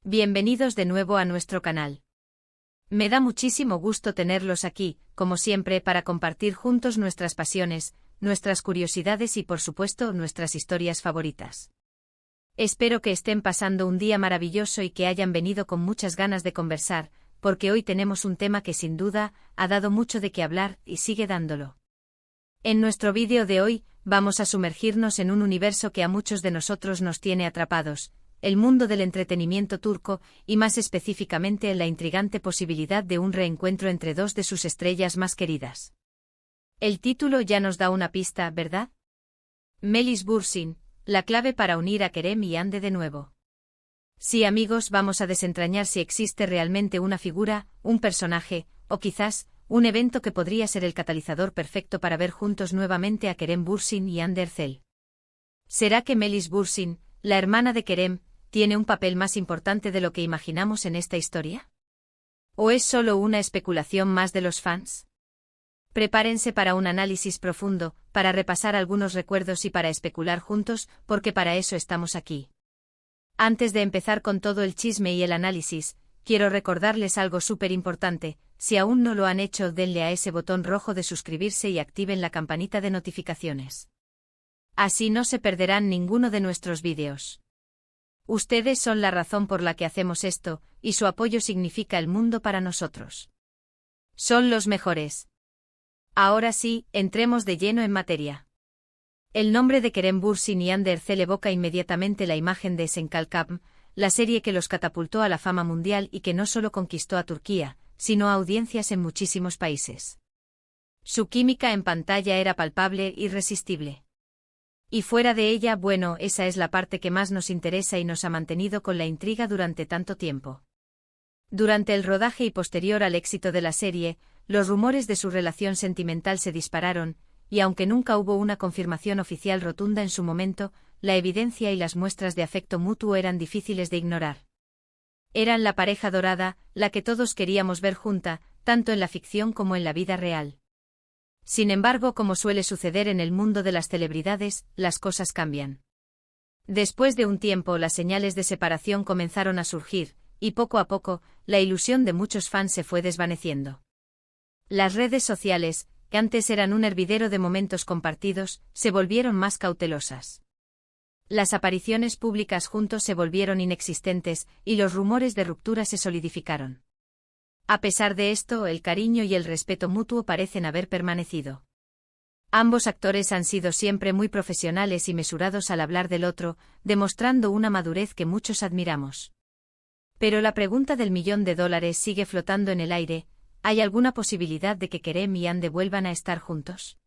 Bienvenidos de nuevo a nuestro canal. Me da muchísimo gusto tenerlos aquí, como siempre, para compartir juntos nuestras pasiones, nuestras curiosidades y, por supuesto, nuestras historias favoritas. Espero que estén pasando un día maravilloso y que hayan venido con muchas ganas de conversar, porque hoy tenemos un tema que sin duda ha dado mucho de qué hablar y sigue dándolo. En nuestro vídeo de hoy, vamos a sumergirnos en un universo que a muchos de nosotros nos tiene atrapados, el mundo del entretenimiento turco, y más específicamente en la intrigante posibilidad de un reencuentro entre dos de sus estrellas más queridas. El título ya nos da una pista, ¿verdad? Melis Bürsin, la clave para unir a Kerem y Hande de nuevo. Sí, amigos, vamos a desentrañar si existe realmente una figura, un personaje, o quizás, un evento que podría ser el catalizador perfecto para ver juntos nuevamente a Kerem Bürsin y Hande Erçel. ¿Será que Melis Bürsin, la hermana de Kerem, tiene un papel más importante de lo que imaginamos en esta historia? ¿O es solo una especulación más de los fans? Prepárense para un análisis profundo, para repasar algunos recuerdos y para especular juntos, porque para eso estamos aquí. Antes de empezar con todo el chisme y el análisis, quiero recordarles algo súper importante: si aún no lo han hecho, denle a ese botón rojo de suscribirse y activen la campanita de notificaciones. Así no se perderán ninguno de nuestros vídeos. Ustedes son la razón por la que hacemos esto, y su apoyo significa el mundo para nosotros. Son los mejores. Ahora sí, entremos de lleno en materia. El nombre de Kerem Bürsin y Hande Erçel evoca inmediatamente la imagen de Esenkalkam, la serie que los catapultó a la fama mundial y que no solo conquistó a Turquía, sino a audiencias en muchísimos países. Su química en pantalla era palpable e irresistible. Y fuera de ella, bueno, esa es la parte que más nos interesa y nos ha mantenido con la intriga durante tanto tiempo. Durante el rodaje y posterior al éxito de la serie, los rumores de su relación sentimental se dispararon, y aunque nunca hubo una confirmación oficial rotunda en su momento, la evidencia y las muestras de afecto mutuo eran difíciles de ignorar. Eran la pareja dorada, la que todos queríamos ver junta, tanto en la ficción como en la vida real. Sin embargo, como suele suceder en el mundo de las celebridades, las cosas cambian. Después de un tiempo, las señales de separación comenzaron a surgir, y poco a poco, la ilusión de muchos fans se fue desvaneciendo. Las redes sociales, que antes eran un hervidero de momentos compartidos, se volvieron más cautelosas. Las apariciones públicas juntos se volvieron inexistentes, y los rumores de ruptura se solidificaron. A pesar de esto, el cariño y el respeto mutuo parecen haber permanecido. Ambos actores han sido siempre muy profesionales y mesurados al hablar del otro, demostrando una madurez que muchos admiramos. Pero la pregunta del $1.000.000 sigue flotando en el aire: ¿hay alguna posibilidad de que Kerem y Hande vuelvan a estar juntos?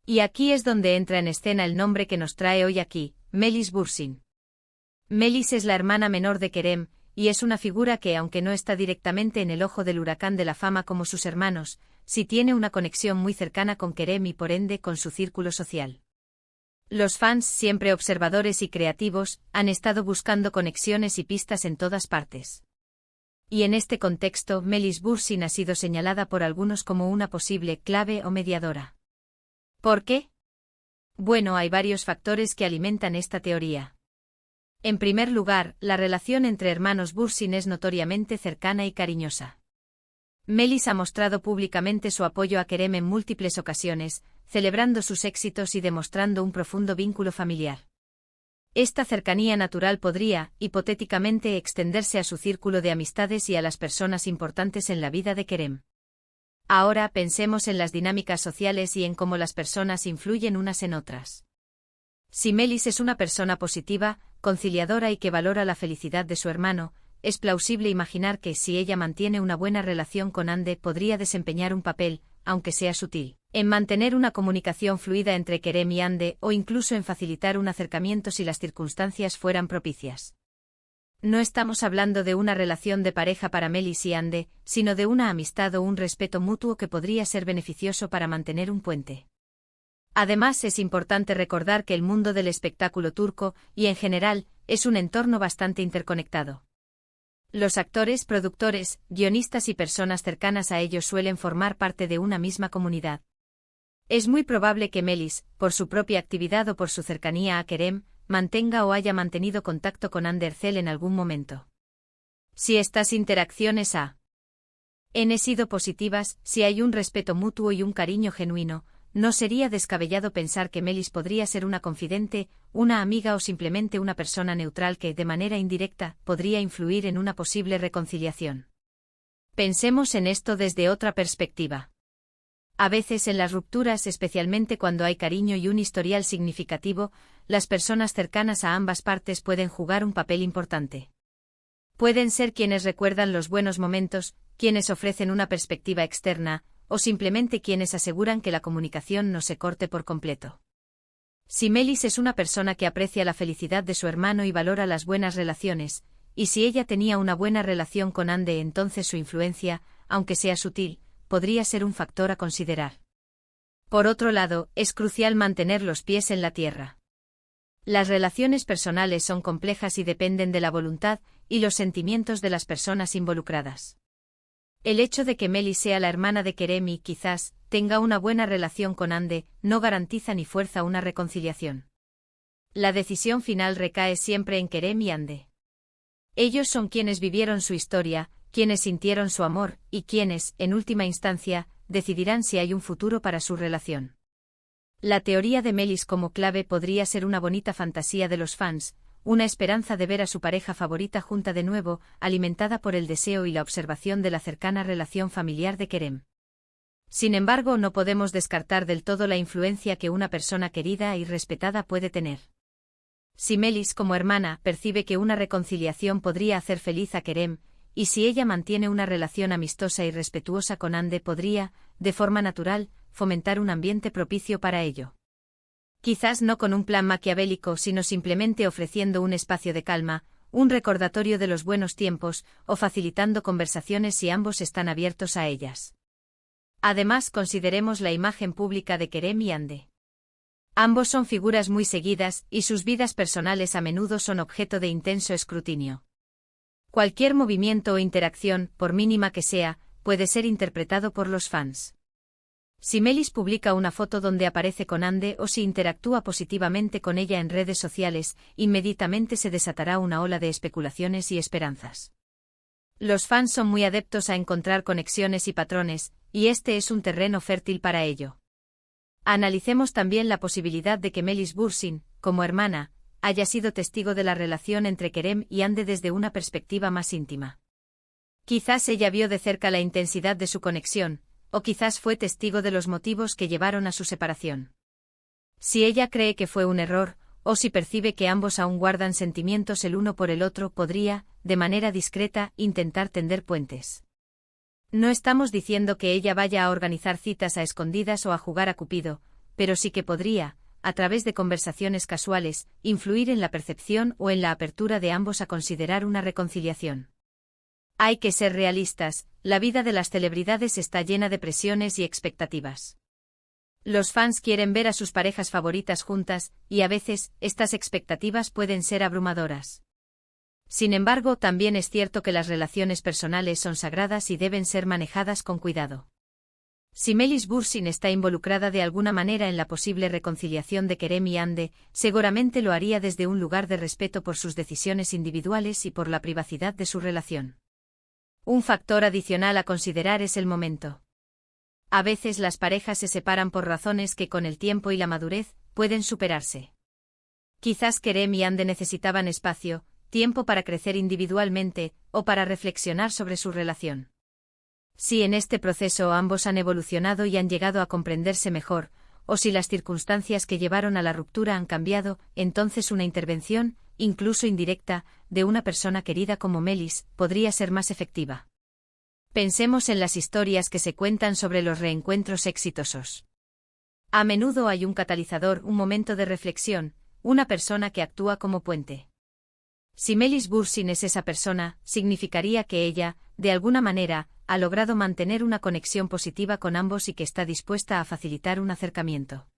Y aquí es donde entra en escena el nombre que nos trae hoy aquí, Melis Bürsin. Melis es la hermana menor de Kerem, y es una figura que, aunque no está directamente en el ojo del huracán de la fama como sus hermanos, sí tiene una conexión muy cercana con Kerem y por ende con su círculo social. Los fans, siempre observadores y creativos, han estado buscando conexiones y pistas en todas partes. Y en este contexto, Melis Bürsin ha sido señalada por algunos como una posible clave o mediadora. ¿Por qué? Bueno, hay varios factores que alimentan esta teoría. En primer lugar, la relación entre hermanos Bürsin es notoriamente cercana y cariñosa. Melis ha mostrado públicamente su apoyo a Kerem en múltiples ocasiones, celebrando sus éxitos y demostrando un profundo vínculo familiar. Esta cercanía natural podría, hipotéticamente, extenderse a su círculo de amistades y a las personas importantes en la vida de Kerem. Ahora pensemos en las dinámicas sociales y en cómo las personas influyen unas en otras. Si Melis es una persona positiva, conciliadora y que valora la felicidad de su hermano, es plausible imaginar que, si ella mantiene una buena relación con Hande, podría desempeñar un papel, aunque sea sutil, en mantener una comunicación fluida entre Kerem y Hande o incluso en facilitar un acercamiento si las circunstancias fueran propicias. No estamos hablando de una relación de pareja para Melis y Hande, sino de una amistad o un respeto mutuo que podría ser beneficioso para mantener un puente. Además, es importante recordar que el mundo del espectáculo turco, y en general, es un entorno bastante interconectado. Los actores, productores, guionistas y personas cercanas a ellos suelen formar parte de una misma comunidad. Es muy probable que Melis, por su propia actividad o por su cercanía a Kerem, mantenga o haya mantenido contacto con Hande Erçel en algún momento. Si estas interacciones han sido positivas, si hay un respeto mutuo y un cariño genuino, no sería descabellado pensar que Melis podría ser una confidente, una amiga o simplemente una persona neutral que, de manera indirecta, podría influir en una posible reconciliación. Pensemos en esto desde otra perspectiva. A veces en las rupturas, especialmente cuando hay cariño y un historial significativo, las personas cercanas a ambas partes pueden jugar un papel importante. Pueden ser quienes recuerdan los buenos momentos, quienes ofrecen una perspectiva externa, o simplemente quienes aseguran que la comunicación no se corte por completo. Si Melis es una persona que aprecia la felicidad de su hermano y valora las buenas relaciones, y si ella tenía una buena relación con Ande, entonces su influencia, aunque sea sutil, podría ser un factor a considerar. Por otro lado, es crucial mantener los pies en la tierra. Las relaciones personales son complejas y dependen de la voluntad y los sentimientos de las personas involucradas. El hecho de que Melis sea la hermana de Kerem y quizás tenga una buena relación con Ande no garantiza ni fuerza una reconciliación. La decisión final recae siempre en Kerem y Ande. Ellos son quienes vivieron su historia, quienes sintieron su amor, y quienes, en última instancia, decidirán si hay un futuro para su relación. La teoría de Melis como clave podría ser una bonita fantasía de los fans, una esperanza de ver a su pareja favorita junta de nuevo, alimentada por el deseo y la observación de la cercana relación familiar de Kerem. Sin embargo, no podemos descartar del todo la influencia que una persona querida y respetada puede tener. Si Melis, como hermana, percibe que una reconciliación podría hacer feliz a Kerem, y si ella mantiene una relación amistosa y respetuosa con Ande, podría, de forma natural, fomentar un ambiente propicio para ello. Quizás no con un plan maquiavélico, sino simplemente ofreciendo un espacio de calma, un recordatorio de los buenos tiempos, o facilitando conversaciones si ambos están abiertos a ellas. Además, consideremos la imagen pública de Kerem y Ande. Ambos son figuras muy seguidas, y sus vidas personales a menudo son objeto de intenso escrutinio. Cualquier movimiento o interacción, por mínima que sea, puede ser interpretado por los fans. Si Melis publica una foto donde aparece con Ande o si interactúa positivamente con ella en redes sociales, inmediatamente se desatará una ola de especulaciones y esperanzas. Los fans son muy adeptos a encontrar conexiones y patrones, y este es un terreno fértil para ello. Analicemos también la posibilidad de que Melis Bursin, como hermana, haya sido testigo de la relación entre Kerem y Ande desde una perspectiva más íntima. Quizás ella vio de cerca la intensidad de su conexión, o quizás fue testigo de los motivos que llevaron a su separación. Si ella cree que fue un error, o si percibe que ambos aún guardan sentimientos el uno por el otro, podría, de manera discreta, intentar tender puentes. No estamos diciendo que ella vaya a organizar citas a escondidas o a jugar a Cupido, pero sí que podría, a través de conversaciones casuales, influir en la percepción o en la apertura de ambos a considerar una reconciliación. Hay que ser realistas, la vida de las celebridades está llena de presiones y expectativas. Los fans quieren ver a sus parejas favoritas juntas, y a veces, estas expectativas pueden ser abrumadoras. Sin embargo, también es cierto que las relaciones personales son sagradas y deben ser manejadas con cuidado. Si Melis Bursin está involucrada de alguna manera en la posible reconciliación de Kerem y Ande, seguramente lo haría desde un lugar de respeto por sus decisiones individuales y por la privacidad de su relación. Un factor adicional a considerar es el momento. A veces las parejas se separan por razones que con el tiempo y la madurez pueden superarse. Quizás Kerem y Ande necesitaban espacio, tiempo para crecer individualmente, o para reflexionar sobre su relación. Si en este proceso ambos han evolucionado y han llegado a comprenderse mejor, o si las circunstancias que llevaron a la ruptura han cambiado, entonces una intervención, incluso indirecta, de una persona querida como Melis, podría ser más efectiva. Pensemos en las historias que se cuentan sobre los reencuentros exitosos. A menudo hay un catalizador, un momento de reflexión, una persona que actúa como puente. Si Melis Bursin es esa persona, significaría que ella, de alguna manera, ha logrado mantener una conexión positiva con ambos y que está dispuesta a facilitar un acercamiento.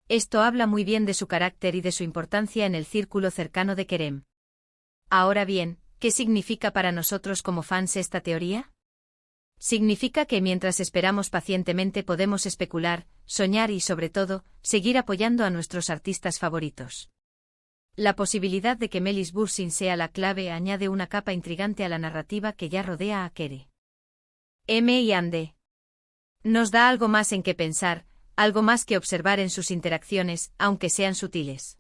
Esto habla muy bien de su carácter y de su importancia en el círculo cercano de Kerem. Ahora bien, ¿qué significa para nosotros como fans esta teoría? Significa que mientras esperamos pacientemente podemos especular, soñar y, sobre todo, seguir apoyando a nuestros artistas favoritos. La posibilidad de que Melis Bursin sea la clave añade una capa intrigante a la narrativa que ya rodea a Kere. M y Ande. Nos da algo más en qué pensar, algo más que observar en sus interacciones, aunque sean sutiles.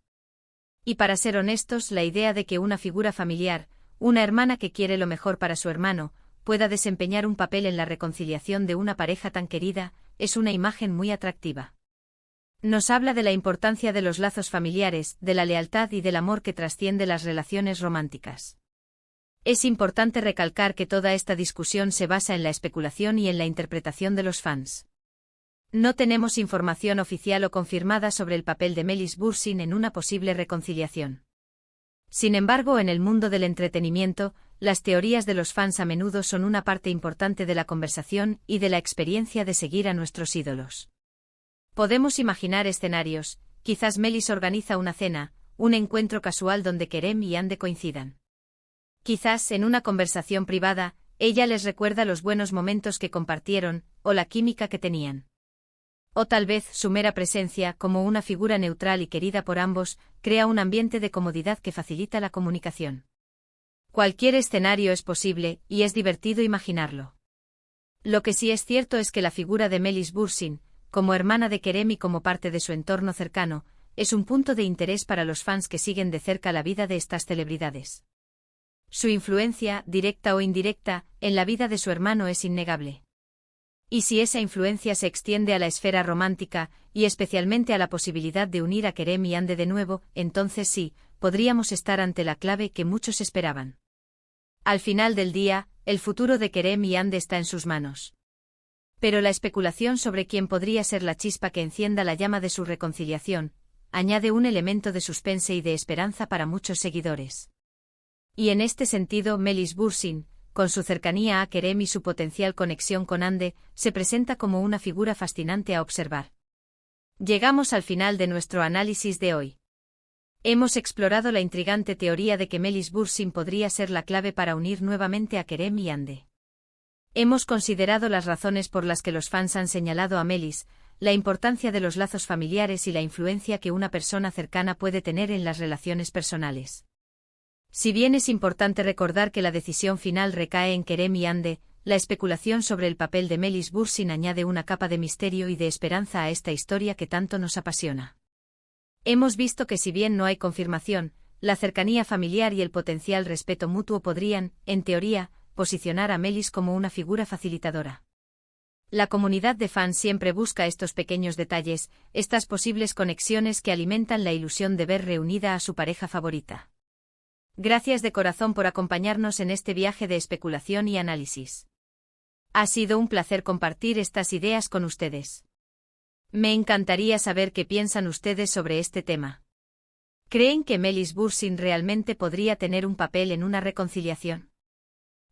Y para ser honestos, la idea de que una figura familiar, una hermana que quiere lo mejor para su hermano, pueda desempeñar un papel en la reconciliación de una pareja tan querida, es una imagen muy atractiva. Nos habla de la importancia de los lazos familiares, de la lealtad y del amor que trasciende las relaciones románticas. Es importante recalcar que toda esta discusión se basa en la especulación y en la interpretación de los fans. No tenemos información oficial o confirmada sobre el papel de Melis Bursin en una posible reconciliación. Sin embargo, en el mundo del entretenimiento, las teorías de los fans a menudo son una parte importante de la conversación y de la experiencia de seguir a nuestros ídolos. Podemos imaginar escenarios, quizás Melis organiza una cena, un encuentro casual donde Kerem y Ande coincidan. Quizás, en una conversación privada, ella les recuerda los buenos momentos que compartieron, o la química que tenían. O tal vez su mera presencia, como una figura neutral y querida por ambos, crea un ambiente de comodidad que facilita la comunicación. Cualquier escenario es posible, y es divertido imaginarlo. Lo que sí es cierto es que la figura de Melis Bursin, como hermana de Kerem y como parte de su entorno cercano, es un punto de interés para los fans que siguen de cerca la vida de estas celebridades. Su influencia, directa o indirecta, en la vida de su hermano es innegable. Y si esa influencia se extiende a la esfera romántica, y especialmente a la posibilidad de unir a Kerem y Ande de nuevo, entonces sí, podríamos estar ante la clave que muchos esperaban. Al final del día, el futuro de Kerem y Ande está en sus manos. Pero la especulación sobre quién podría ser la chispa que encienda la llama de su reconciliación, añade un elemento de suspense y de esperanza para muchos seguidores. Y en este sentido, Melis Bursin, con su cercanía a Kerem y su potencial conexión con Ande, se presenta como una figura fascinante a observar. Llegamos al final de nuestro análisis de hoy. Hemos explorado la intrigante teoría de que Melis Bursin podría ser la clave para unir nuevamente a Kerem y Ande. Hemos considerado las razones por las que los fans han señalado a Melis, la importancia de los lazos familiares y la influencia que una persona cercana puede tener en las relaciones personales. Si bien es importante recordar que la decisión final recae en Kerem y Ande, la especulación sobre el papel de Melis Bursin añade una capa de misterio y de esperanza a esta historia que tanto nos apasiona. Hemos visto que si bien no hay confirmación, la cercanía familiar y el potencial respeto mutuo podrían, en teoría, posicionar a Melis como una figura facilitadora. La comunidad de fans siempre busca estos pequeños detalles, estas posibles conexiones que alimentan la ilusión de ver reunida a su pareja favorita. Gracias de corazón por acompañarnos en este viaje de especulación y análisis. Ha sido un placer compartir estas ideas con ustedes. Me encantaría saber qué piensan ustedes sobre este tema. ¿Creen que Melis Bursin realmente podría tener un papel en una reconciliación?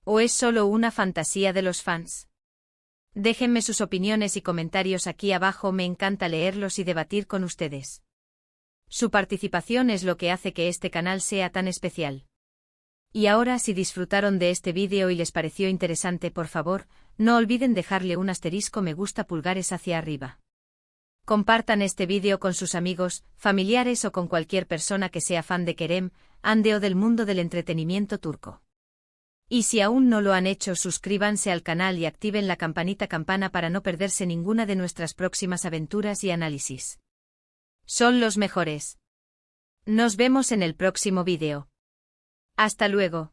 ¿O es solo una fantasía de los fans? Déjenme sus opiniones y comentarios aquí abajo, me encanta leerlos y debatir con ustedes. Su participación es lo que hace que este canal sea tan especial. Y ahora, si disfrutaron de este vídeo y les pareció interesante, por favor, no olviden dejarle un asterisco me gusta pulgares hacia arriba. Compartan este vídeo con sus amigos, familiares o con cualquier persona que sea fan de Kerem, Ande o del mundo del entretenimiento turco. Y si aún no lo han hecho, suscríbanse al canal y activen la campana para no perderse ninguna de nuestras próximas aventuras y análisis. Son los mejores. Nos vemos en el próximo vídeo. Hasta luego.